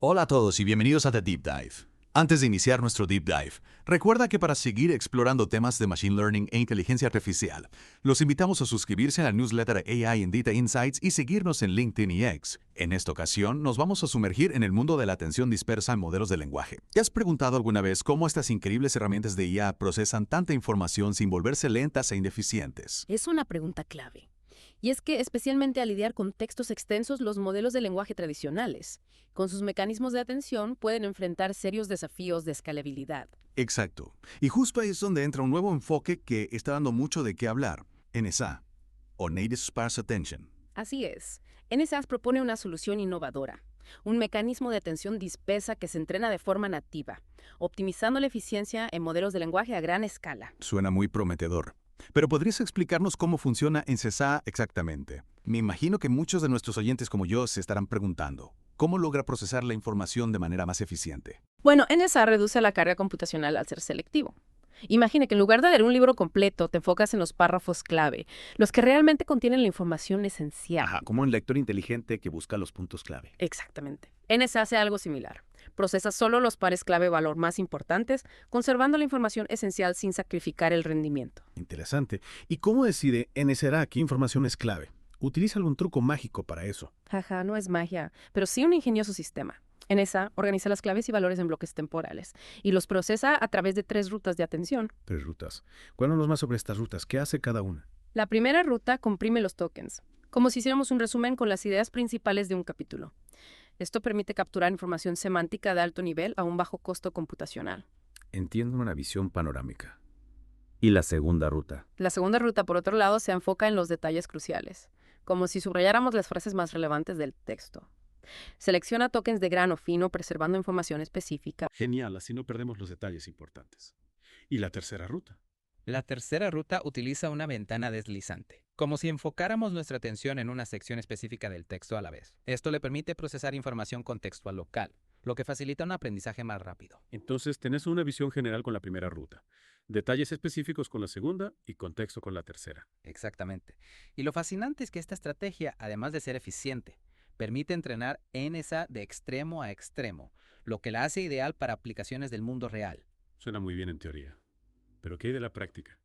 Hola a todos y bienvenidos a The Deep Dive. Antes de iniciar nuestro Deep Dive, recuerda que para seguir explorando temas de Machine Learning e inteligencia artificial, los invitamos a suscribirse a la newsletter AI en Data Insights y seguirnos en LinkedIn y X. En esta ocasión, nos vamos a sumergir en el mundo de la atención dispersa en modelos de lenguaje. ¿Te has preguntado alguna vez cómo estas increíbles herramientas de IA procesan tanta información sin volverse lentas e ineficientes? Es una pregunta clave. Y es que, especialmente al lidiar con textos extensos, los modelos de lenguaje tradicionales, con sus mecanismos de atención, pueden enfrentar serios desafíos de escalabilidad. Exacto. Y justo ahí es donde entra un nuevo enfoque que está dando mucho de qué hablar, NSA, o Native Sparse Attention. Así es. NSAS propone una solución innovadora, un mecanismo de atención dispersa que se entrena de forma nativa, optimizando la eficiencia en modelos de lenguaje a gran escala. Suena muy prometedor. Pero ¿podrías explicarnos cómo funciona NSA exactamente? Me imagino que muchos de nuestros oyentes como yo se estarán preguntando, ¿cómo logra procesar la información de manera más eficiente? Bueno, NSA reduce la carga computacional al ser selectivo. Imagine que en lugar de leer un libro completo, te enfocas en los párrafos clave, los que realmente contienen la información esencial. Ajá, como un lector inteligente que busca los puntos clave. Exactamente. NSA hace algo similar. Procesa solo los pares clave-valor más importantes, conservando la información esencial sin sacrificar el rendimiento. Interesante. ¿Y cómo decide NSA qué información es clave? ¿Utiliza algún truco mágico para eso? Jaja, no es magia, pero sí un ingenioso sistema. NSA organiza las claves y valores en bloques temporales y los procesa a través de 3 rutas de atención. 3 rutas. Cuéntanos más sobre estas rutas. ¿Qué hace cada una? La primera ruta comprime los tokens, como si hiciéramos un resumen con las ideas principales de un capítulo. Esto permite capturar información semántica de alto nivel a un bajo costo computacional. Entiendo una visión panorámica. ¿Y la segunda ruta? La segunda ruta, por otro lado, se enfoca en los detalles cruciales, como si subrayáramos las frases más relevantes del texto. Selecciona tokens de grano fino, preservando información específica. Genial, así no perdemos los detalles importantes. ¿Y la tercera ruta? La tercera ruta utiliza una ventana deslizante, como si enfocáramos nuestra atención en una sección específica del texto a la vez. Esto le permite procesar información contextual local, lo que facilita un aprendizaje más rápido. Entonces, tenés una visión general con la primera ruta, detalles específicos con la segunda y contexto con la tercera. Exactamente. Y lo fascinante es que esta estrategia, además de ser eficiente, permite entrenar NSA de extremo a extremo, lo que la hace ideal para aplicaciones del mundo real. Suena muy bien en teoría. Pero ¿qué hay de la práctica?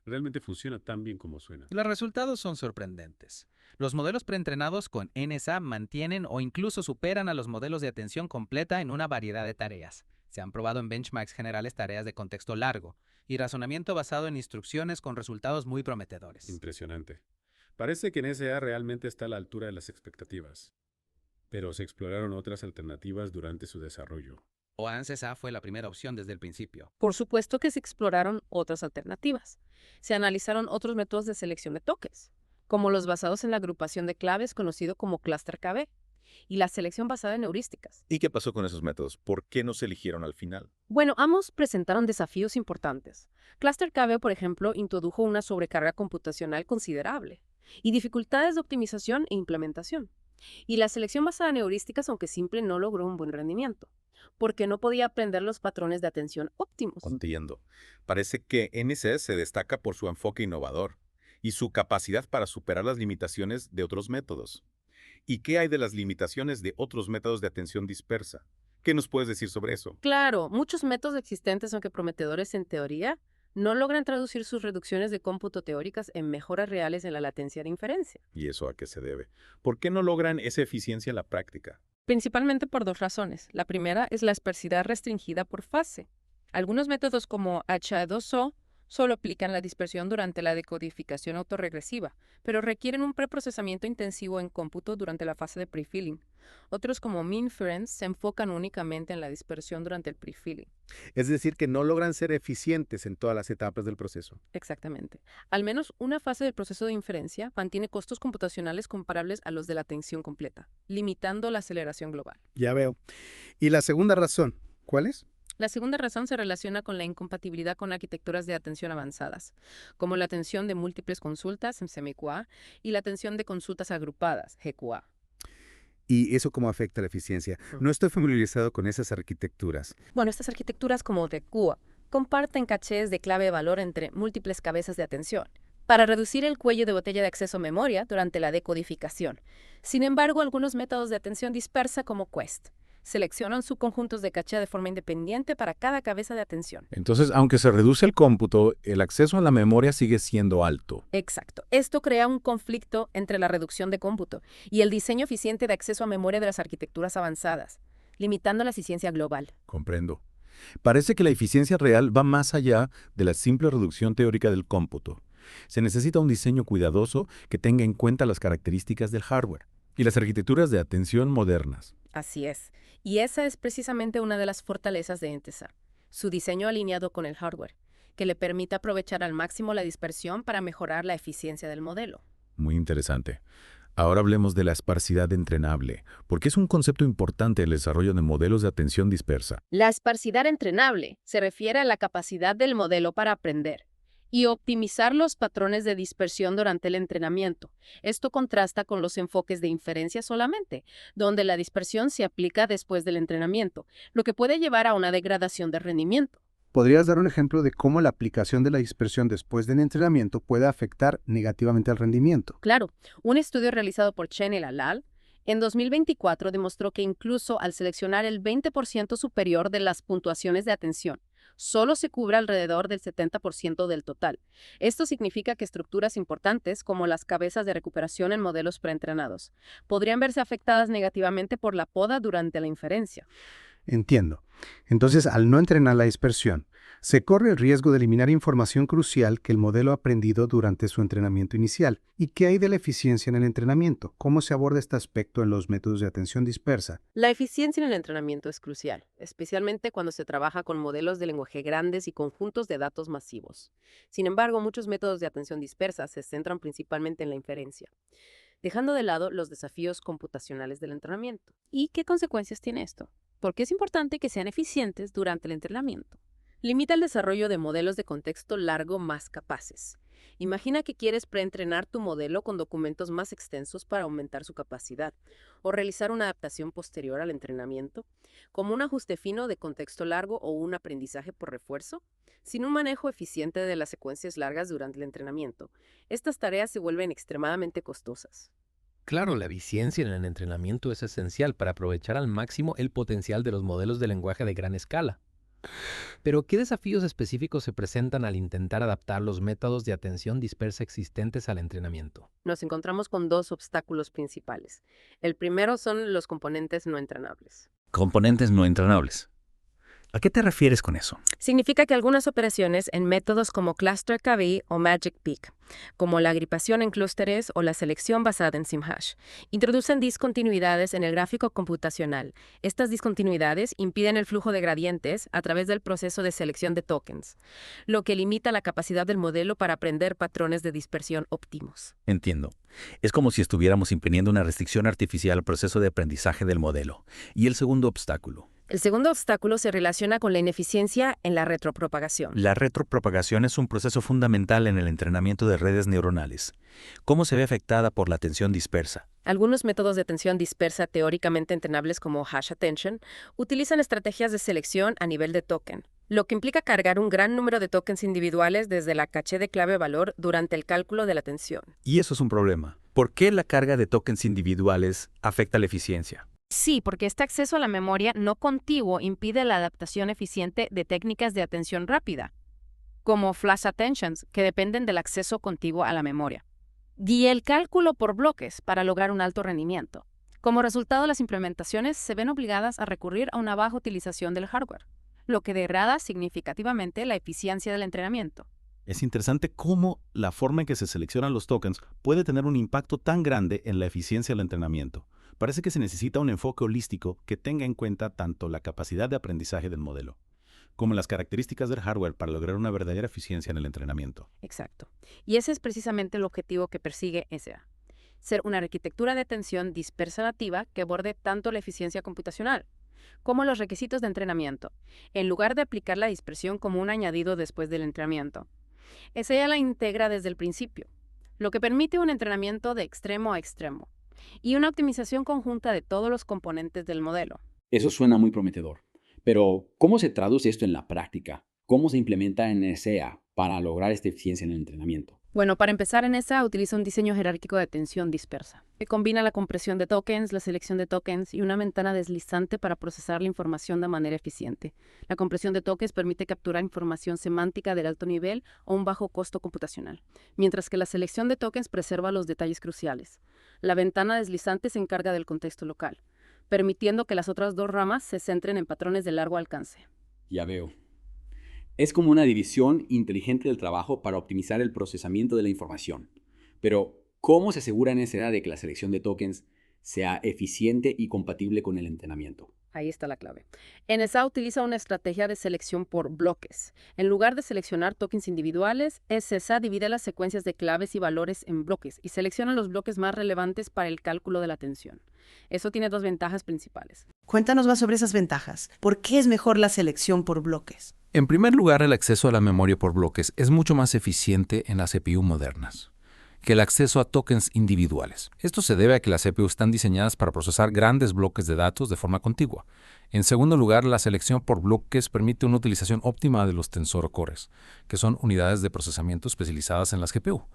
¿Realmente funciona tan bien como suena? Los resultados son sorprendentes. Los modelos preentrenados con NSA mantienen o incluso superan a los modelos de atención completa en una variedad de tareas. Se han probado en benchmarks generales tareas de contexto largo y razonamiento basado en instrucciones con resultados muy prometedores. Impresionante. Parece que NSA realmente está a la altura de las expectativas. Pero se exploraron otras alternativas durante su desarrollo. O ANSYS fue la primera opción desde el principio. Por supuesto que se exploraron otras alternativas. Se analizaron otros métodos de selección de tokens, como los basados en la agrupación de claves conocido como Cluster KB, y la selección basada en heurísticas. ¿Y qué pasó con esos métodos? ¿Por qué no se eligieron al final? Bueno, ambos presentaron desafíos importantes. Cluster KB, por ejemplo, introdujo una sobrecarga computacional considerable y dificultades de optimización e implementación. Y la selección basada en heurísticas, aunque simple, no logró un buen rendimiento, porque no podía aprender los patrones de atención óptimos. Entiendo. Parece que NCS se destaca por su enfoque innovador y su capacidad para superar las limitaciones de otros métodos. ¿Y qué hay de las limitaciones de otros métodos de atención dispersa? ¿Qué nos puedes decir sobre eso? Claro, muchos métodos existentes, aunque prometedores en teoría, no logran traducir sus reducciones de cómputo teóricas en mejoras reales en la latencia de inferencia. ¿Y eso a qué se debe? ¿Por qué no logran esa eficiencia en la práctica? Principalmente por 2 razones. La primera es la dispersidad restringida por fase. Algunos métodos como H2O solo aplican la dispersión durante la decodificación autorregresiva, pero requieren un preprocesamiento intensivo en cómputo durante la fase de prefilling. Otros como Minference se enfocan únicamente en la dispersión durante el prefilling. Es decir, que no logran ser eficientes en todas las etapas del proceso. Exactamente. Al menos una fase del proceso de inferencia mantiene costos computacionales comparables a los de la atención completa, limitando la aceleración global. Ya veo. ¿Y la segunda razón? ¿Cuál es? La segunda razón se relaciona con la incompatibilidad con arquitecturas de atención avanzadas, como la atención de múltiples consultas, MCMQA, y la atención de consultas agrupadas, GQA. ¿Y eso cómo afecta la eficiencia? No estoy familiarizado con esas arquitecturas. Bueno, estas arquitecturas como DQA comparten cachés de clave de valor entre múltiples cabezas de atención para reducir el cuello de botella de acceso a memoria durante la decodificación. Sin embargo, algunos métodos de atención dispersa como Quest Seleccionan subconjuntos de caché de forma independiente para cada cabeza de atención. Entonces, aunque se reduce el cómputo, el acceso a la memoria sigue siendo alto. Exacto. Esto crea un conflicto entre la reducción de cómputo y el diseño eficiente de acceso a memoria de las arquitecturas avanzadas, limitando la eficiencia global. Comprendo. Parece que la eficiencia real va más allá de la simple reducción teórica del cómputo. Se necesita un diseño cuidadoso que tenga en cuenta las características del hardware y las arquitecturas de atención modernas. Así es. Y esa es precisamente una de las fortalezas de NTSA, su diseño alineado con el hardware, que le permite aprovechar al máximo la dispersión para mejorar la eficiencia del modelo. Muy interesante. Ahora hablemos de la esparcidad entrenable, porque es un concepto importante en el desarrollo de modelos de atención dispersa. La esparcidad entrenable se refiere a la capacidad del modelo para aprender y optimizar los patrones de dispersión durante el entrenamiento. Esto contrasta con los enfoques de inferencia solamente, donde la dispersión se aplica después del entrenamiento, lo que puede llevar a una degradación de rendimiento. ¿Podrías dar un ejemplo de cómo la aplicación de la dispersión después del entrenamiento puede afectar negativamente al rendimiento? Claro, un estudio realizado por Chen et al. En 2024 demostró que incluso al seleccionar el 20% superior de las puntuaciones de atención, solo se cubre alrededor del 70% del total. Esto significa que estructuras importantes, como las cabezas de recuperación en modelos preentrenados, podrían verse afectadas negativamente por la poda durante la inferencia. Entiendo. Entonces, al no entrenar la dispersión, se corre el riesgo de eliminar información crucial que el modelo ha aprendido durante su entrenamiento inicial. ¿Y qué hay de la eficiencia en el entrenamiento? ¿Cómo se aborda este aspecto en los métodos de atención dispersa? La eficiencia en el entrenamiento es crucial, especialmente cuando se trabaja con modelos de lenguaje grandes y conjuntos de datos masivos. Sin embargo, muchos métodos de atención dispersa se centran principalmente en la inferencia, dejando de lado los desafíos computacionales del entrenamiento. ¿Y qué consecuencias tiene esto? Porque es importante que sean eficientes durante el entrenamiento. Limita el desarrollo de modelos de contexto largo más capaces. Imagina que quieres preentrenar tu modelo con documentos más extensos para aumentar su capacidad, o realizar una adaptación posterior al entrenamiento, como un ajuste fino de contexto largo o un aprendizaje por refuerzo. Sin un manejo eficiente de las secuencias largas durante el entrenamiento, estas tareas se vuelven extremadamente costosas. Claro, la eficiencia en el entrenamiento es esencial para aprovechar al máximo el potencial de los modelos de lenguaje de gran escala. Pero, ¿qué desafíos específicos se presentan al intentar adaptar los métodos de atención dispersa existentes al entrenamiento? Nos encontramos con dos obstáculos principales. El primero son los componentes no entrenables. Componentes no entrenables. ¿A qué te refieres con eso? Significa que algunas operaciones en métodos como Cluster-KB o Magic-Peak, como la agrupación en clústeres o la selección basada en SIMHASH, introducen discontinuidades en el gráfico computacional. Estas discontinuidades impiden el flujo de gradientes a través del proceso de selección de tokens, lo que limita la capacidad del modelo para aprender patrones de dispersión óptimos. Entiendo. Es como si estuviéramos imponiendo una restricción artificial al proceso de aprendizaje del modelo. ¿Y el segundo obstáculo? El segundo obstáculo se relaciona con la ineficiencia en la retropropagación. La retropropagación es un proceso fundamental en el entrenamiento de redes neuronales. ¿Cómo se ve afectada por la atención dispersa? Algunos métodos de atención dispersa teóricamente entrenables como Hash Attention utilizan estrategias de selección a nivel de token, lo que implica cargar un gran número de tokens individuales desde la caché de clave-valor durante el cálculo de la atención. Y eso es un problema. ¿Por qué la carga de tokens individuales afecta la eficiencia? Sí, porque este acceso a la memoria no contiguo impide la adaptación eficiente de técnicas de atención rápida, como flash attentions, que dependen del acceso contiguo a la memoria, y el cálculo por bloques para lograr un alto rendimiento. Como resultado, las implementaciones se ven obligadas a recurrir a una baja utilización del hardware, lo que degrada significativamente la eficiencia del entrenamiento. Es interesante cómo la forma en que se seleccionan los tokens puede tener un impacto tan grande en la eficiencia del entrenamiento. Parece que se necesita un enfoque holístico que tenga en cuenta tanto la capacidad de aprendizaje del modelo, como las características del hardware para lograr una verdadera eficiencia en el entrenamiento. Exacto. Y ese es precisamente el objetivo que persigue SA. Ser una arquitectura de atención dispersa nativa que aborde tanto la eficiencia computacional como los requisitos de entrenamiento, en lugar de aplicar la dispersión como un añadido después del entrenamiento. SA ya la integra desde el principio, lo que permite un entrenamiento de extremo a extremo y una optimización conjunta de todos los componentes del modelo. Eso suena muy prometedor. Pero, ¿cómo se traduce esto en la práctica? ¿Cómo se implementa en NSEA para lograr esta eficiencia en el entrenamiento? Bueno, para empezar, NSA utiliza un diseño jerárquico de atención dispersa, que combina la compresión de tokens, la selección de tokens y una ventana deslizante para procesar la información de manera eficiente. La compresión de tokens permite capturar información semántica del alto nivel o un bajo costo computacional, mientras que la selección de tokens preserva los detalles cruciales. La ventana deslizante se encarga del contexto local, permitiendo que las otras dos ramas se centren en patrones de largo alcance. Ya veo. Es como una división inteligente del trabajo para optimizar el procesamiento de la información. Pero, ¿cómo se asegura NSA de que la selección de tokens sea eficiente y compatible con el entrenamiento? Ahí está la clave. NSA utiliza una estrategia de selección por bloques. En lugar de seleccionar tokens individuales, NSA divide las secuencias de claves y valores en bloques y selecciona los bloques más relevantes para el cálculo de la atención. Eso tiene dos ventajas principales. Cuéntanos más sobre esas ventajas. ¿Por qué es mejor la selección por bloques? En primer lugar, el acceso a la memoria por bloques es mucho más eficiente en las CPU modernas que el acceso a tokens individuales. Esto se debe a que las CPU están diseñadas para procesar grandes bloques de datos de forma contigua. En segundo lugar, la selección por bloques permite una utilización óptima de los tensor cores, que son unidades de procesamiento especializadas en las GPU,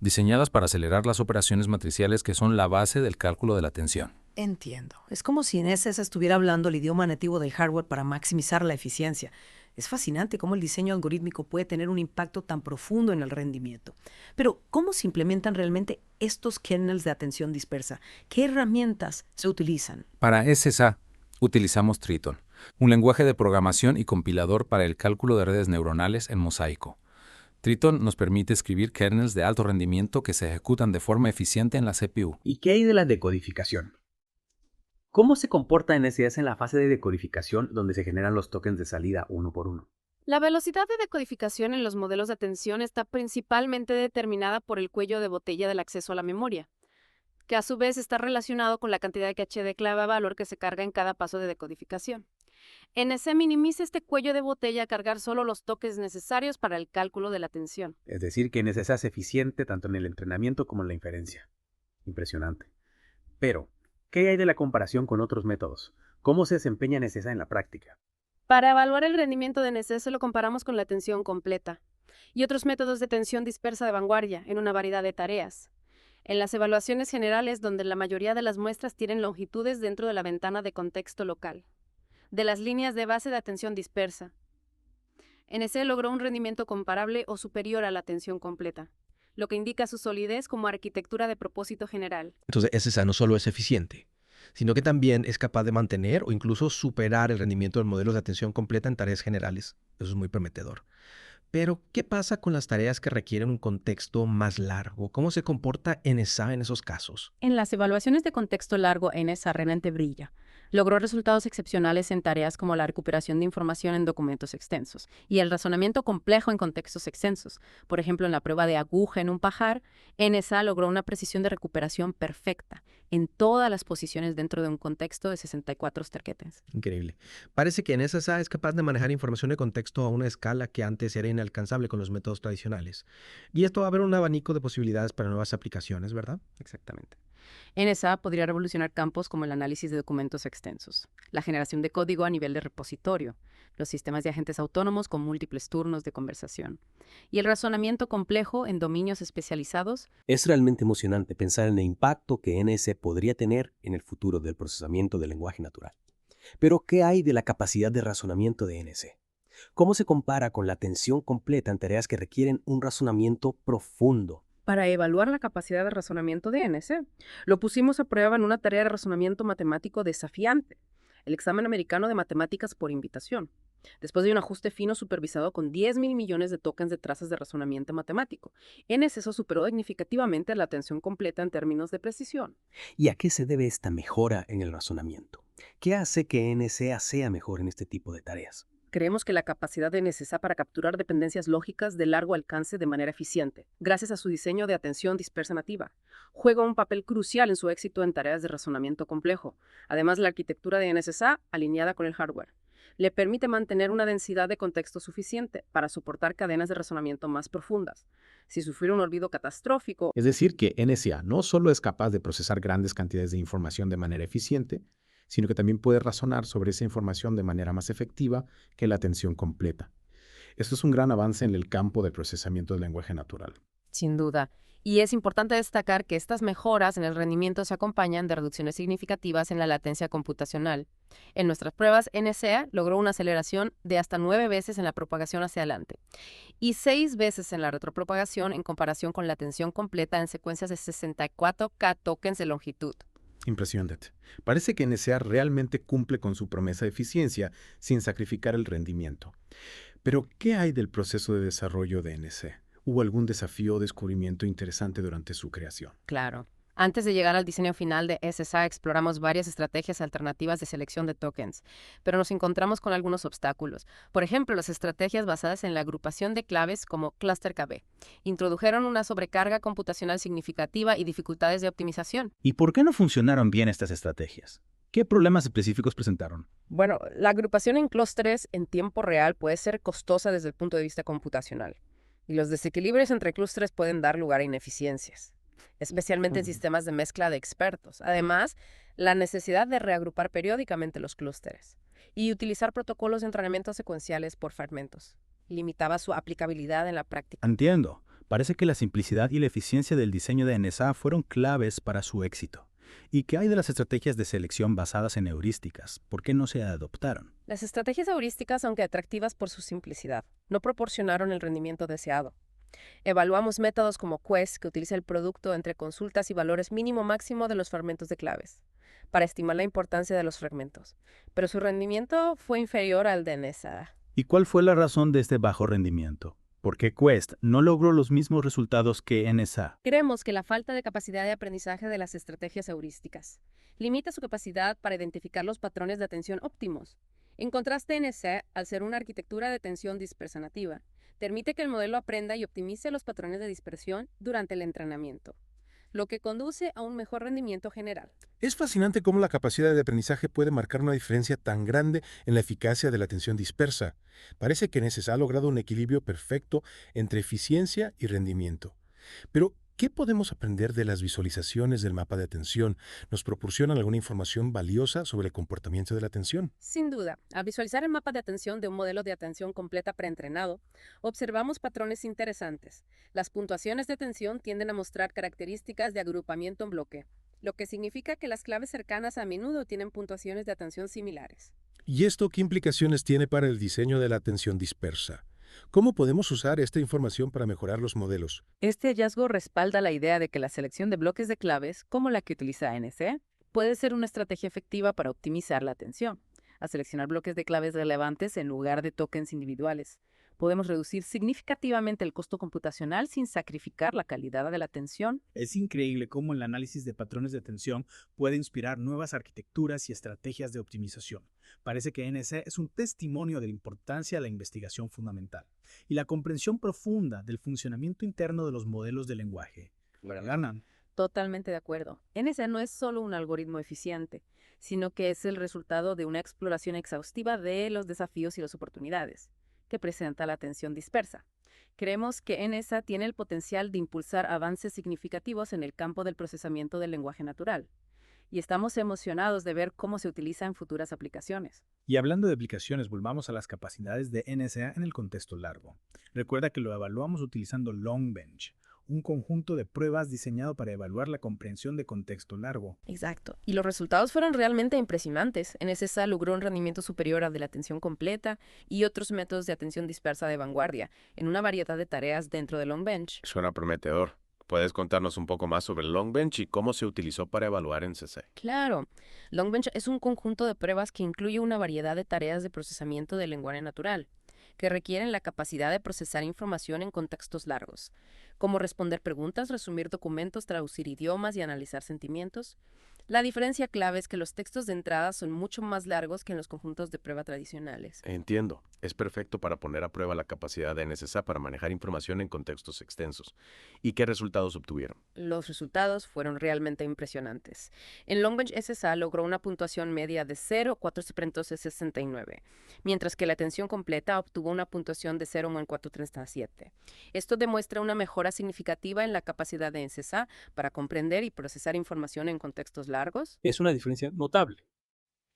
diseñadas para acelerar las operaciones matriciales que son la base del cálculo de la atención. Entiendo. Es como si NSA estuviera hablando el idioma nativo del hardware para maximizar la eficiencia. Es fascinante cómo el diseño algorítmico puede tener un impacto tan profundo en el rendimiento. Pero, ¿cómo se implementan realmente estos kernels de atención dispersa? ¿Qué herramientas se utilizan? Para SSA, utilizamos Triton, un lenguaje de programación y compilador para el cálculo de redes neuronales en mosaico. Triton nos permite escribir kernels de alto rendimiento que se ejecutan de forma eficiente en la CPU. ¿Y qué hay de la decodificación? ¿Cómo se comporta NSA en la fase de decodificación donde se generan los tokens de salida uno por uno? La velocidad de decodificación en los modelos de atención está principalmente determinada por el cuello de botella del acceso a la memoria, que a su vez está relacionado con la cantidad de caché de clave a valor que se carga en cada paso de decodificación. NSA minimiza este cuello de botella a cargar solo los tokens necesarios para el cálculo de la atención. Es decir, que NSA es eficiente tanto en el entrenamiento como en la inferencia. Impresionante. Pero, ¿qué hay de la comparación con otros métodos? ¿Cómo se desempeña NSA en la práctica? Para evaluar el rendimiento de NSA se lo comparamos con la atención completa y otros métodos de atención dispersa de vanguardia en una variedad de tareas. En las evaluaciones generales, donde la mayoría de las muestras tienen longitudes dentro de la ventana de contexto local, de las líneas de base de atención dispersa, NSA logró un rendimiento comparable o superior a la atención completa, lo que indica su solidez como arquitectura de propósito general. Entonces, SSA no solo es eficiente, sino que también es capaz de mantener o incluso superar el rendimiento de modelos de atención completa en tareas generales. Eso es muy prometedor. Pero, ¿qué pasa con las tareas que requieren un contexto más largo? ¿Cómo se comporta NSA en esos casos? En las evaluaciones de contexto largo, NSA realmente brilla. Logró resultados excepcionales en tareas como la recuperación de información en documentos extensos y el razonamiento complejo en contextos extensos. Por ejemplo, en la prueba de aguja en un pajar, NSA logró una precisión de recuperación perfecta en todas las posiciones dentro de un contexto de 64 terquetes. Increíble. Parece que NSA es capaz de manejar información de contexto a una escala que antes era inalcanzable con los métodos tradicionales. Y esto va a abrir un abanico de posibilidades para nuevas aplicaciones, ¿verdad? Exactamente. NSA podría revolucionar campos como el análisis de documentos extensos, la generación de código a nivel de repositorio, los sistemas de agentes autónomos con múltiples turnos de conversación y el razonamiento complejo en dominios especializados. Es realmente emocionante pensar en el impacto que NSA podría tener en el futuro del procesamiento del lenguaje natural. Pero, ¿qué hay de la capacidad de razonamiento de NSA? ¿Cómo se compara con la atención completa en tareas que requieren un razonamiento profundo? Para evaluar la capacidad de razonamiento de NSA, lo pusimos a prueba en una tarea de razonamiento matemático desafiante, el examen americano de matemáticas por invitación, después de un ajuste fino supervisado con 10.000 millones de tokens de trazas de razonamiento matemático. NSA superó significativamente a la atención completa en términos de precisión. ¿Y a qué se debe esta mejora en el razonamiento? ¿Qué hace que NSA sea mejor en este tipo de tareas? Creemos que la capacidad de NSA para capturar dependencias lógicas de largo alcance de manera eficiente, gracias a su diseño de atención dispersa nativa, juega un papel crucial en su éxito en tareas de razonamiento complejo. Además, la arquitectura de NSA, alineada con el hardware, le permite mantener una densidad de contexto suficiente para soportar cadenas de razonamiento más profundas. Si sufriera un olvido catastrófico... Es decir, que NSA no solo es capaz de procesar grandes cantidades de información de manera eficiente, sino que también puede razonar sobre esa información de manera más efectiva que la atención completa. Esto es un gran avance en el campo del procesamiento del lenguaje natural. Sin duda. Y es importante destacar que estas mejoras en el rendimiento se acompañan de reducciones significativas en la latencia computacional. En nuestras pruebas, NSA logró una aceleración de hasta 9 veces en la propagación hacia adelante y 6 veces en la retropropagación en comparación con la atención completa en secuencias de 64K tokens de longitud. Impresionante. Parece que NSA realmente cumple con su promesa de eficiencia sin sacrificar el rendimiento. Pero, ¿qué hay del proceso de desarrollo de NSA? ¿Hubo algún desafío o descubrimiento interesante durante su creación? Claro. Antes de llegar al diseño final de SSA, exploramos varias estrategias alternativas de selección de tokens, pero nos encontramos con algunos obstáculos. Por ejemplo, las estrategias basadas en la agrupación de claves como ClusterKB introdujeron una sobrecarga computacional significativa y dificultades de optimización. ¿Y por qué no funcionaron bien estas estrategias? ¿Qué problemas específicos presentaron? Bueno, la agrupación en clústeres en tiempo real puede ser costosa desde el punto de vista computacional, y los desequilibrios entre clústeres pueden dar lugar a ineficiencias, especialmente en sistemas de mezcla de expertos. Además, la necesidad de reagrupar periódicamente los clústeres y utilizar protocolos de entrenamiento secuenciales por fragmentos limitaba su aplicabilidad en la práctica. Entiendo. Parece que la simplicidad y la eficiencia del diseño de NSA fueron claves para su éxito. ¿Y qué hay de las estrategias de selección basadas en heurísticas? ¿Por qué no se adoptaron? Las estrategias heurísticas, aunque atractivas por su simplicidad, no proporcionaron el rendimiento deseado. Evaluamos métodos como Quest, que utiliza el producto entre consultas y valores mínimo-máximo de los fragmentos de claves, para estimar la importancia de los fragmentos, pero su rendimiento fue inferior al de NSA. ¿Y cuál fue la razón de este bajo rendimiento? ¿Por qué Quest no logró los mismos resultados que NSA? Creemos que la falta de capacidad de aprendizaje de las estrategias heurísticas limita su capacidad para identificar los patrones de atención óptimos. En contraste, NSA, al ser una arquitectura de atención dispersa nativa, permite que el modelo aprenda y optimice los patrones de dispersión durante el entrenamiento, lo que conduce a un mejor rendimiento general. Es fascinante cómo la capacidad de aprendizaje puede marcar una diferencia tan grande en la eficacia de la atención dispersa. Parece que NSA ha logrado un equilibrio perfecto entre eficiencia y rendimiento. Pero, ¿qué podemos aprender de las visualizaciones del mapa de atención? ¿Nos proporcionan alguna información valiosa sobre el comportamiento de la atención? Sin duda, al visualizar el mapa de atención de un modelo de atención completa preentrenado, observamos patrones interesantes. Las puntuaciones de atención tienden a mostrar características de agrupamiento en bloque, lo que significa que las claves cercanas a menudo tienen puntuaciones de atención similares. ¿Y esto qué implicaciones tiene para el diseño de la atención dispersa? ¿Cómo podemos usar esta información para mejorar los modelos? Este hallazgo respalda la idea de que la selección de bloques de claves, como la que utiliza NSA, puede ser una estrategia efectiva para optimizar la atención. Al seleccionar bloques de claves relevantes en lugar de tokens individuales, podemos reducir significativamente el costo computacional sin sacrificar la calidad de la atención. Es increíble cómo el análisis de patrones de atención puede inspirar nuevas arquitecturas y estrategias de optimización. Parece que NSA es un testimonio de la importancia de la investigación fundamental y la comprensión profunda del funcionamiento interno de los modelos de lenguaje. ¿Ganan? Totalmente de acuerdo. NSA no es solo un algoritmo eficiente, sino que es el resultado de una exploración exhaustiva de los desafíos y las oportunidades que presenta la atención dispersa. Creemos que NSA tiene el potencial de impulsar avances significativos en el campo del procesamiento del lenguaje natural, y estamos emocionados de ver cómo se utiliza en futuras aplicaciones. Y hablando de aplicaciones, volvamos a las capacidades de NSA en el contexto largo. Recuerda que lo evaluamos utilizando LongBench, un conjunto de pruebas diseñado para evaluar la comprensión de contexto largo. Exacto. Y los resultados fueron realmente impresionantes. NSA logró un rendimiento superior al de la atención completa y otros métodos de atención dispersa de vanguardia en una variedad de tareas dentro de LongBench. Suena prometedor. ¿Puedes contarnos un poco más sobre LongBench y cómo se utilizó para evaluar en CC? Claro. LongBench es un conjunto de pruebas que incluye una variedad de tareas de procesamiento del lenguaje natural, que requieren la capacidad de procesar información en contextos largos, como responder preguntas, resumir documentos, traducir idiomas y analizar sentimientos. La diferencia clave es que los textos de entrada son mucho más largos que en los conjuntos de prueba tradicionales. Entiendo. Es perfecto para poner a prueba la capacidad de NSA para manejar información en contextos extensos. ¿Y qué resultados obtuvieron? Los resultados fueron realmente impresionantes. En LongBench SSA logró una puntuación media de 0,469, mientras que la atención completa obtuvo una puntuación de 0,437. Esto demuestra una mejora significativa en la capacidad de NSA para comprender y procesar información en contextos largos. Es una diferencia notable.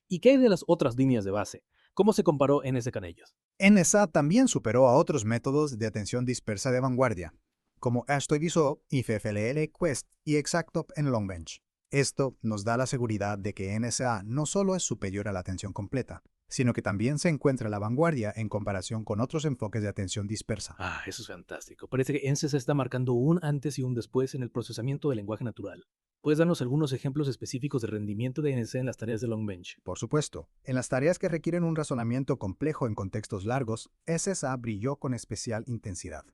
¿Y qué hay de las otras líneas de base? ¿Cómo se comparó NSA con ellos? NSA también superó a otros métodos de atención dispersa de vanguardia. como HTOVSO, IFFLL, Quest y Exactop en Longbench. Esto nos da la seguridad de que NSA no solo es superior a la atención completa, sino que también se encuentra a la vanguardia en comparación con otros enfoques de atención dispersa. Eso es fantástico. Parece que NSA está marcando un antes y un después en el procesamiento del lenguaje natural. ¿Puedes darnos algunos ejemplos específicos de rendimiento de NSA en las tareas de Longbench? Por supuesto, en las tareas que requieren un razonamiento complejo en contextos largos, SSA brilló con especial intensidad.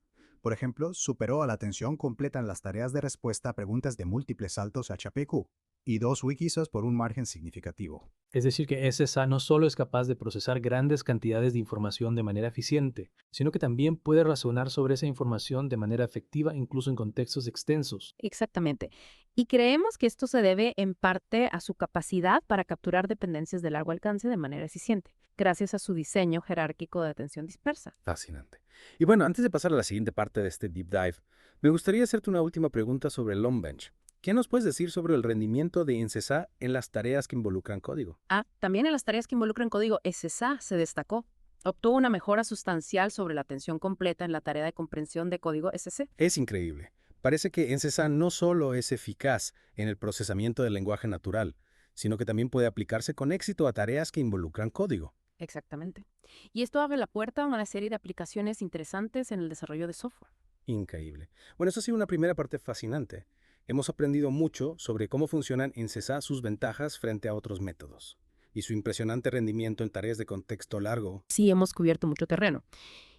Por ejemplo, superó a la atención completa en las tareas de respuesta a preguntas de múltiples saltos HAPQ, y 2 wikisas por un margen significativo. Es decir, que SSA no solo es capaz de procesar grandes cantidades de información de manera eficiente, sino que también puede razonar sobre esa información de manera efectiva incluso en contextos extensos. Exactamente. Y creemos que esto se debe en parte a su capacidad para capturar dependencias de largo alcance de manera eficiente, gracias a su diseño jerárquico de atención dispersa. Fascinante. Y bueno, antes de pasar a la siguiente parte de este deep dive, me gustaría hacerte una última pregunta sobre el Longbench. ¿Qué nos puedes decir sobre el rendimiento de NSA en las tareas que involucran código? También en las tareas que involucran código, SSA se destacó. Obtuvo una mejora sustancial sobre la atención completa en la tarea de comprensión de código SC. Es increíble. Parece que NSA no solo es eficaz en el procesamiento del lenguaje natural, sino que también puede aplicarse con éxito a tareas que involucran código. Exactamente. Y esto abre la puerta a una serie de aplicaciones interesantes en el desarrollo de software. Increíble. Bueno, eso ha sido una primera parte fascinante. Hemos aprendido mucho sobre cómo funcionan en NSA sus ventajas frente a otros métodos y su impresionante rendimiento en tareas de contexto largo. Sí, hemos cubierto mucho terreno.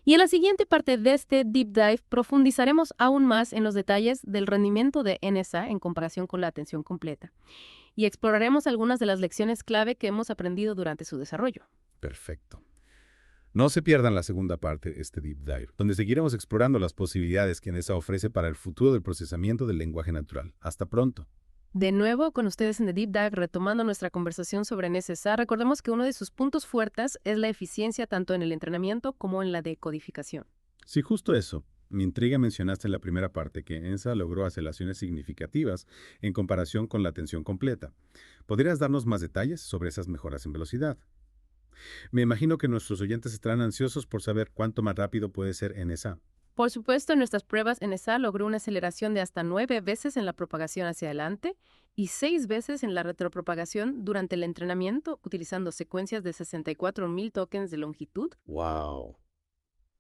Y en la siguiente parte de este Deep Dive profundizaremos aún más en los detalles del rendimiento de NSA en comparación con la atención completa. Y exploraremos algunas de las lecciones clave que hemos aprendido durante su desarrollo. Perfecto. No se pierdan la segunda parte de este Deep Dive, donde seguiremos explorando las posibilidades que NSA ofrece para el futuro del procesamiento del lenguaje natural. Hasta pronto. De nuevo, con ustedes en The Deep Dive, retomando nuestra conversación sobre NSA, recordemos que uno de sus puntos fuertes es la eficiencia tanto en el entrenamiento como en la decodificación. Sí, justo eso. Me intriga mencionaste en la primera parte que NSA logró aceleraciones significativas en comparación con la atención completa. ¿Podrías darnos más detalles sobre esas mejoras en velocidad? Me imagino que nuestros oyentes estarán ansiosos por saber cuánto más rápido puede ser NSA. Por supuesto, en nuestras pruebas, NSA logró una aceleración de hasta 9 veces en la propagación hacia adelante y 6 veces en la retropropagación durante el entrenamiento, utilizando secuencias de 64.000 tokens de longitud. ¡Wow!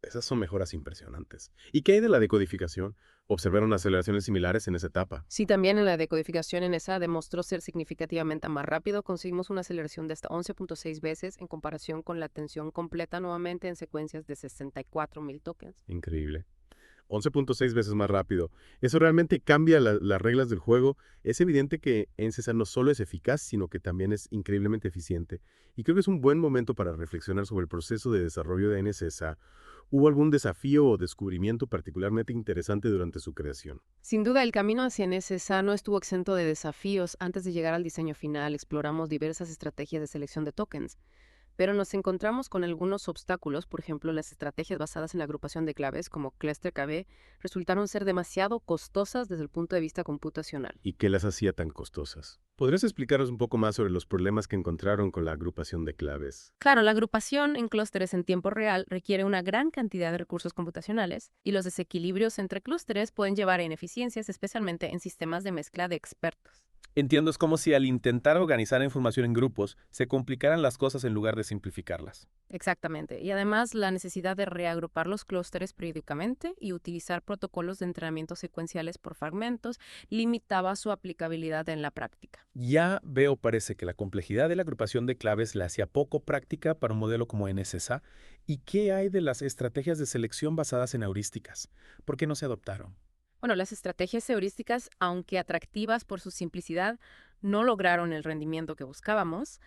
Esas son mejoras impresionantes. ¿Y qué hay de la decodificación? ¿Observaron aceleraciones similares en esa etapa? Sí, también en la decodificación NSA demostró ser significativamente más rápido. Conseguimos una aceleración de hasta 11.6 veces en comparación con la atención completa nuevamente en secuencias de 64.000 tokens. Increíble. 11.6 veces más rápido. Eso realmente cambia las reglas del juego. Es evidente que NSA no solo es eficaz, sino que también es increíblemente eficiente. Y creo que es un buen momento para reflexionar sobre el proceso de desarrollo de NSA. ¿Hubo algún desafío o descubrimiento particularmente interesante durante su creación? Sin duda, el camino hacia NSA no estuvo exento de desafíos. Antes de llegar al diseño final, exploramos diversas estrategias de selección de tokens. Pero nos encontramos con algunos obstáculos, por ejemplo, las estrategias basadas en la agrupación de claves, como ClusterKB, resultaron ser demasiado costosas desde el punto de vista computacional. ¿Y qué las hacía tan costosas? ¿Podrías explicarnos un poco más sobre los problemas que encontraron con la agrupación de claves? Claro, la agrupación en clústeres en tiempo real requiere una gran cantidad de recursos computacionales, y los desequilibrios entre clústeres pueden llevar a ineficiencias, especialmente en sistemas de mezcla de expertos. Entiendo, es como si al intentar organizar información en grupos, se complicaran las cosas en lugar de simplificarlas. Exactamente. Y además, la necesidad de reagrupar los clústeres periódicamente y utilizar protocolos de entrenamiento secuenciales por fragmentos limitaba su aplicabilidad en la práctica. Ya veo, parece que la complejidad de la agrupación de claves la hacía poco práctica para un modelo como NSA. ¿Y qué hay de las estrategias de selección basadas en heurísticas? ¿Por qué no se adoptaron? Bueno, las estrategias heurísticas, aunque atractivas por su simplicidad, no lograron el rendimiento que buscábamos.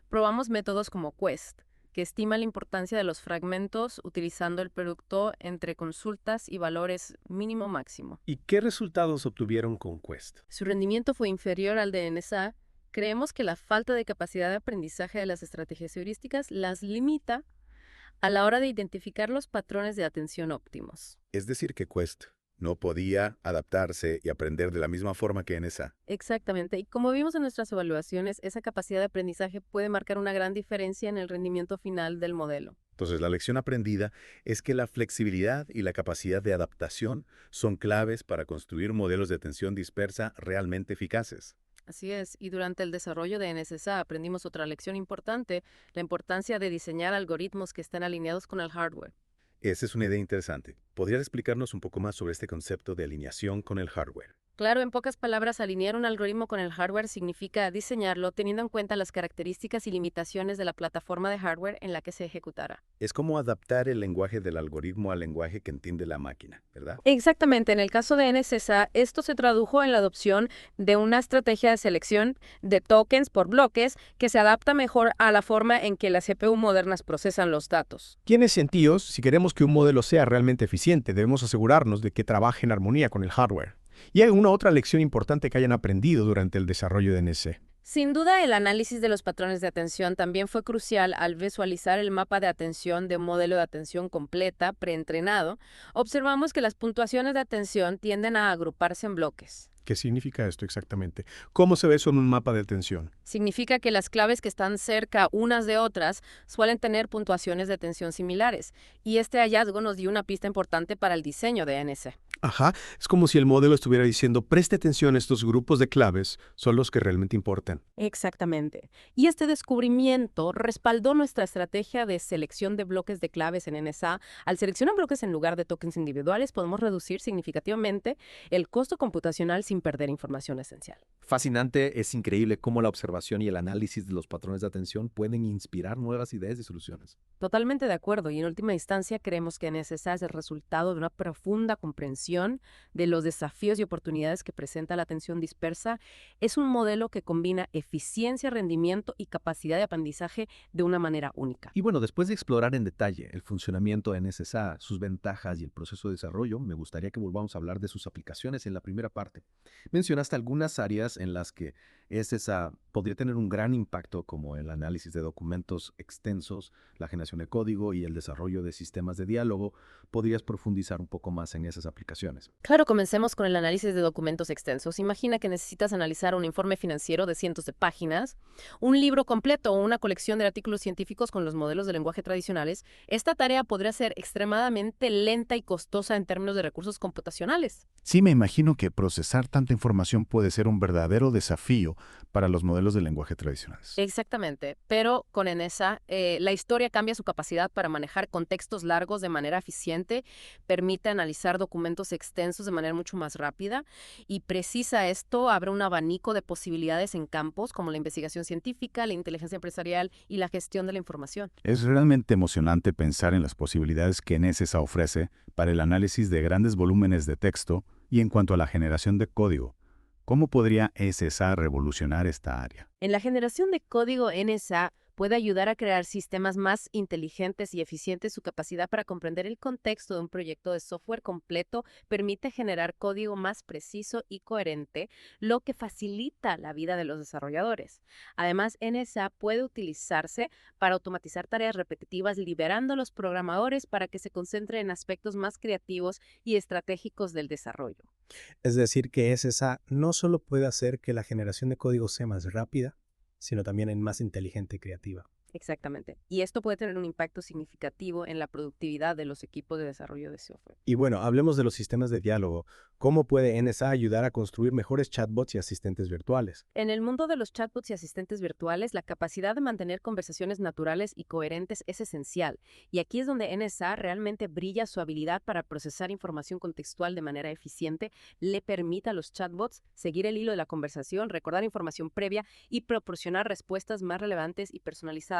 Probamos métodos como Quest, que estima la importancia de los fragmentos utilizando el producto entre consultas y valores mínimo-máximo. ¿Y qué resultados obtuvieron con Quest? Su rendimiento fue inferior al de NSA. Creemos que la falta de capacidad de aprendizaje de las estrategias heurísticas las limita a la hora de identificar los patrones de atención óptimos. Es decir, que Quest No podía adaptarse y aprender de la misma forma que NSA. Exactamente. Y como vimos en nuestras evaluaciones, esa capacidad de aprendizaje puede marcar una gran diferencia en el rendimiento final del modelo. Entonces, la lección aprendida es que la flexibilidad y la capacidad de adaptación son claves para construir modelos de atención dispersa realmente eficaces. Así es, y durante el desarrollo de NSSA aprendimos otra lección importante, la importancia de diseñar algoritmos que estén alineados con el hardware. Esa es una idea interesante. ¿Podrías explicarnos un poco más sobre este concepto de alineación con el hardware? Claro, en pocas palabras, alinear un algoritmo con el hardware significa diseñarlo teniendo en cuenta las características y limitaciones de la plataforma de hardware en la que se ejecutará. Es como adaptar el lenguaje del algoritmo al lenguaje que entiende la máquina, ¿verdad? Exactamente, en el caso de NSSA, esto se tradujo en la adopción de una estrategia de selección de tokens por bloques que se adapta mejor a la forma en que las CPU modernas procesan los datos. Tiene sentido, si queremos que un modelo sea realmente eficiente, debemos asegurarnos de que trabaje en armonía con el hardware. ¿Y hay alguna otra lección importante que hayan aprendido durante el desarrollo de NSE? Sin duda, el análisis de los patrones de atención también fue crucial al visualizar el mapa de atención de un modelo de atención completa, preentrenado. Observamos que las puntuaciones de atención tienden a agruparse en bloques. ¿Qué significa esto exactamente? ¿Cómo se ve eso en un mapa de atención? Significa que las claves que están cerca unas de otras suelen tener puntuaciones de atención similares, y este hallazgo nos dio una pista importante para el diseño de NSE. Ajá, es como si el modelo estuviera diciendo, preste atención a estos grupos de claves, son los que realmente importan. Exactamente. Y este descubrimiento respaldó nuestra estrategia de selección de bloques de claves en NSA. Al seleccionar bloques en lugar de tokens individuales, podemos reducir significativamente el costo computacional sin perder información esencial. Fascinante, es increíble cómo la observación y el análisis de los patrones de atención pueden inspirar nuevas ideas y soluciones. Totalmente de acuerdo, y en última instancia creemos que NSSA es el resultado de una profunda comprensión de los desafíos y oportunidades que presenta la atención dispersa. Es un modelo que combina eficiencia, rendimiento y capacidad de aprendizaje de una manera única. Y bueno, después de explorar en detalle el funcionamiento de NSSA, sus ventajas y el proceso de desarrollo, me gustaría que volvamos a hablar de sus aplicaciones en la primera parte. Mencionaste algunas áreas en las que NSSA podría tener un gran impacto, como el análisis de documentos extensos, la generación de código y el desarrollo de sistemas de diálogo. ¿Podrías profundizar un poco más en esas aplicaciones? Claro, comencemos con el análisis de documentos extensos. Imagina que necesitas analizar un informe financiero de cientos de páginas, un libro completo o una colección de artículos científicos con los modelos de lenguaje tradicionales. Esta tarea podría ser extremadamente lenta y costosa en términos de recursos computacionales. Sí, me imagino que procesar tanta información puede ser un verdadero desafío para los modelos de lenguaje tradicionales. Exactamente, pero con NSA, la historia cambia su capacidad para manejar contextos largos de manera eficiente, permite analizar documentos extensos de manera mucho más rápida y precisa esto, abre un abanico de posibilidades en campos como la investigación científica, la inteligencia empresarial y la gestión de la información. Es realmente emocionante pensar en las posibilidades que NSSA ofrece para el análisis de grandes volúmenes de texto y en cuanto a la generación de código. ¿Cómo podría NSSA revolucionar esta área? En la generación de código, NSA puede ayudar a crear sistemas más inteligentes y eficientes. Su capacidad para comprender el contexto de un proyecto de software completo permite generar código más preciso y coherente, lo que facilita la vida de los desarrolladores. Además, NSA puede utilizarse para automatizar tareas repetitivas, liberando a los programadores para que se concentren en aspectos más creativos y estratégicos del desarrollo. Es decir, que NSSA no solo puede hacer que la generación de código sea más rápida, sino también en más inteligente y creativa. Exactamente. Y esto puede tener un impacto significativo en la productividad de los equipos de desarrollo de software. Y bueno, hablemos de los sistemas de diálogo. ¿Cómo puede NSA ayudar a construir mejores chatbots y asistentes virtuales? En el mundo de los chatbots y asistentes virtuales, la capacidad de mantener conversaciones naturales y coherentes es esencial. Y aquí es donde NSA realmente brilla. Su habilidad para procesar información contextual de manera eficiente le permite a los chatbots seguir el hilo de la conversación, recordar información previa y proporcionar respuestas más relevantes y personalizadas.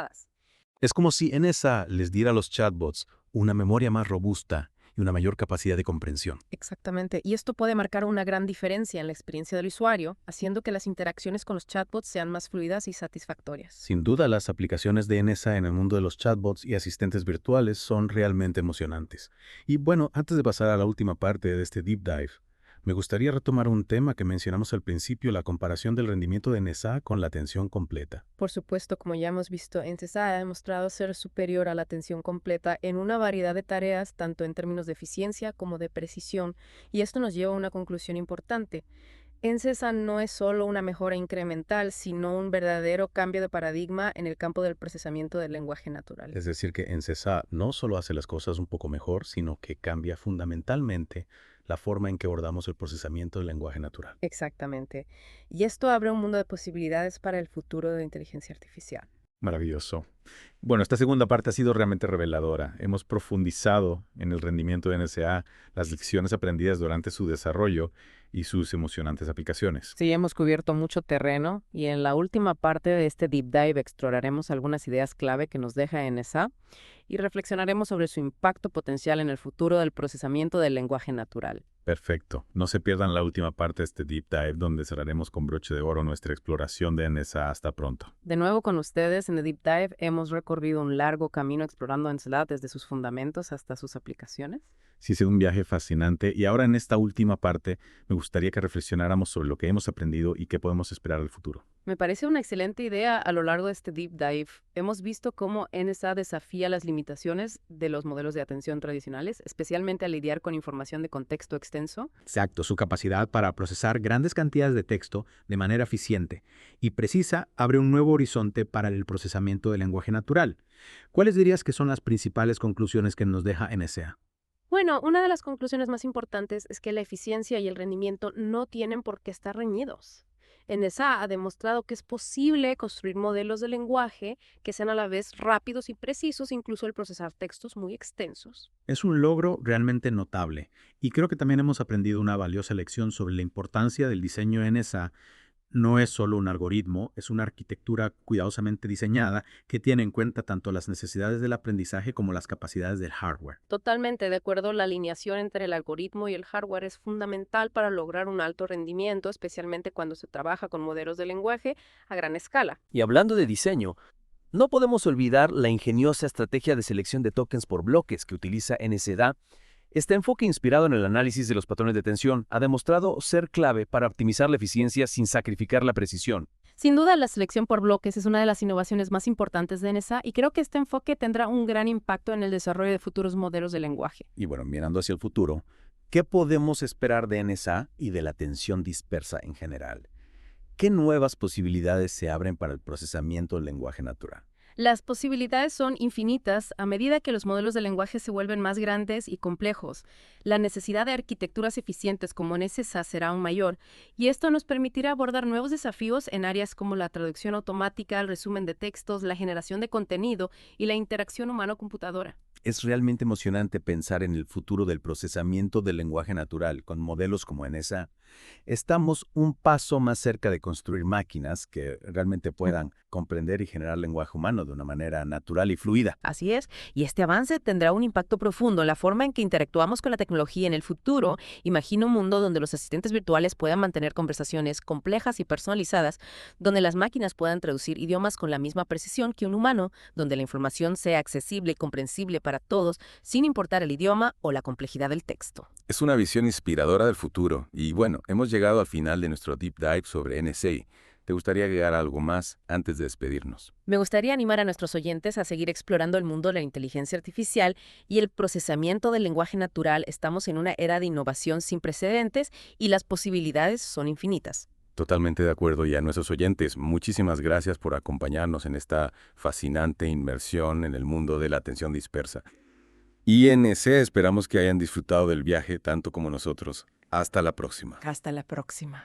Es como si NSA les diera a los chatbots una memoria más robusta y una mayor capacidad de comprensión. Exactamente, y esto puede marcar una gran diferencia en la experiencia del usuario, haciendo que las interacciones con los chatbots sean más fluidas y satisfactorias. Sin duda, las aplicaciones de NSA en el mundo de los chatbots y asistentes virtuales son realmente emocionantes. Y bueno, antes de pasar a la última parte de este deep dive, Me gustaría retomar un tema que mencionamos al principio, la comparación del rendimiento de NSA con la atención completa. Por supuesto, como ya hemos visto, NCSA ha demostrado ser superior a la atención completa en una variedad de tareas, tanto en términos de eficiencia como de precisión, y esto nos lleva a una conclusión importante. NCSA no es solo una mejora incremental, sino un verdadero cambio de paradigma en el campo del procesamiento del lenguaje natural. Es decir, que NSA no solo hace las cosas un poco mejor, sino que cambia fundamentalmente la forma en que abordamos el procesamiento del lenguaje natural. Exactamente. Y esto abre un mundo de posibilidades para el futuro de la inteligencia artificial. Maravilloso. Bueno, esta segunda parte ha sido realmente reveladora. Hemos profundizado en el rendimiento de NSA, las lecciones aprendidas durante su desarrollo y sus emocionantes aplicaciones. Sí, hemos cubierto mucho terreno y en la última parte de este deep dive exploraremos algunas ideas clave que nos deja NSA y reflexionaremos sobre su impacto potencial en el futuro del procesamiento del lenguaje natural. Perfecto. No se pierdan la última parte de este deep dive donde cerraremos con broche de oro nuestra exploración de NSA. Hasta pronto. De nuevo con ustedes en The Deep Dive hemos recorrido un largo camino explorando NSA desde sus fundamentos hasta sus aplicaciones. Sí, ha sido un viaje fascinante y ahora en esta última parte me gustaría que reflexionáramos sobre lo que hemos aprendido y qué podemos esperar al futuro. Me parece una excelente idea a lo largo de este deep dive. Hemos visto cómo NSA desafía las limitaciones de los modelos de atención tradicionales, especialmente al lidiar con información de contexto extenso. Exacto, su capacidad para procesar grandes cantidades de texto de manera eficiente y precisa abre un nuevo horizonte para el procesamiento del lenguaje natural. ¿Cuáles dirías que son las principales conclusiones que nos deja NSA? Bueno, una de las conclusiones más importantes es que la eficiencia y el rendimiento no tienen por qué estar reñidos. NSA ha demostrado que es posible construir modelos de lenguaje que sean a la vez rápidos y precisos, incluso al procesar textos muy extensos. Es un logro realmente notable y creo que también hemos aprendido una valiosa lección sobre la importancia del diseño NSA. No es solo un algoritmo, es una arquitectura cuidadosamente diseñada que tiene en cuenta tanto las necesidades del aprendizaje como las capacidades del hardware. Totalmente de acuerdo, la alineación entre el algoritmo y el hardware es fundamental para lograr un alto rendimiento, especialmente cuando se trabaja con modelos de lenguaje a gran escala. Y hablando de diseño, no podemos olvidar la ingeniosa estrategia de selección de tokens por bloques que utiliza NSA. Este enfoque, inspirado en el análisis de los patrones de atención, ha demostrado ser clave para optimizar la eficiencia sin sacrificar la precisión. Sin duda, la selección por bloques es una de las innovaciones más importantes de NSA y creo que este enfoque tendrá un gran impacto en el desarrollo de futuros modelos de lenguaje. Y bueno, mirando hacia el futuro, ¿qué podemos esperar de NSA y de la atención dispersa en general? ¿Qué nuevas posibilidades se abren para el procesamiento del lenguaje natural? Las posibilidades son infinitas a medida que los modelos de lenguaje se vuelven más grandes y complejos. La necesidad de arquitecturas eficientes como NSA será aún mayor, y esto nos permitirá abordar nuevos desafíos en áreas como la traducción automática, el resumen de textos, la generación de contenido y la interacción humano-computadora. Es realmente emocionante pensar en el futuro del procesamiento del lenguaje natural con modelos como NSA. Estamos un paso más cerca de construir máquinas que realmente puedan comprender y generar lenguaje humano de una manera natural y fluida. Así es, y este avance tendrá un impacto profundo en la forma en que interactuamos con la tecnología en el futuro. Imagina un mundo donde los asistentes virtuales puedan mantener conversaciones complejas y personalizadas, donde las máquinas puedan traducir idiomas con la misma precisión que un humano, donde la información sea accesible y comprensible para todos, sin importar el idioma o la complejidad del texto. Es una visión inspiradora del futuro y bueno, hemos llegado al final de nuestro deep dive sobre NSA. ¿Te gustaría agregar algo más antes de despedirnos? Me gustaría animar a nuestros oyentes a seguir explorando el mundo de la inteligencia artificial y el procesamiento del lenguaje natural. Estamos en una era de innovación sin precedentes y las posibilidades son infinitas. Totalmente de acuerdo, y a nuestros oyentes, muchísimas gracias por acompañarnos en esta fascinante inmersión en el mundo de la atención dispersa. Y en NSA esperamos que hayan disfrutado del viaje tanto como nosotros. Hasta la próxima. Hasta la próxima.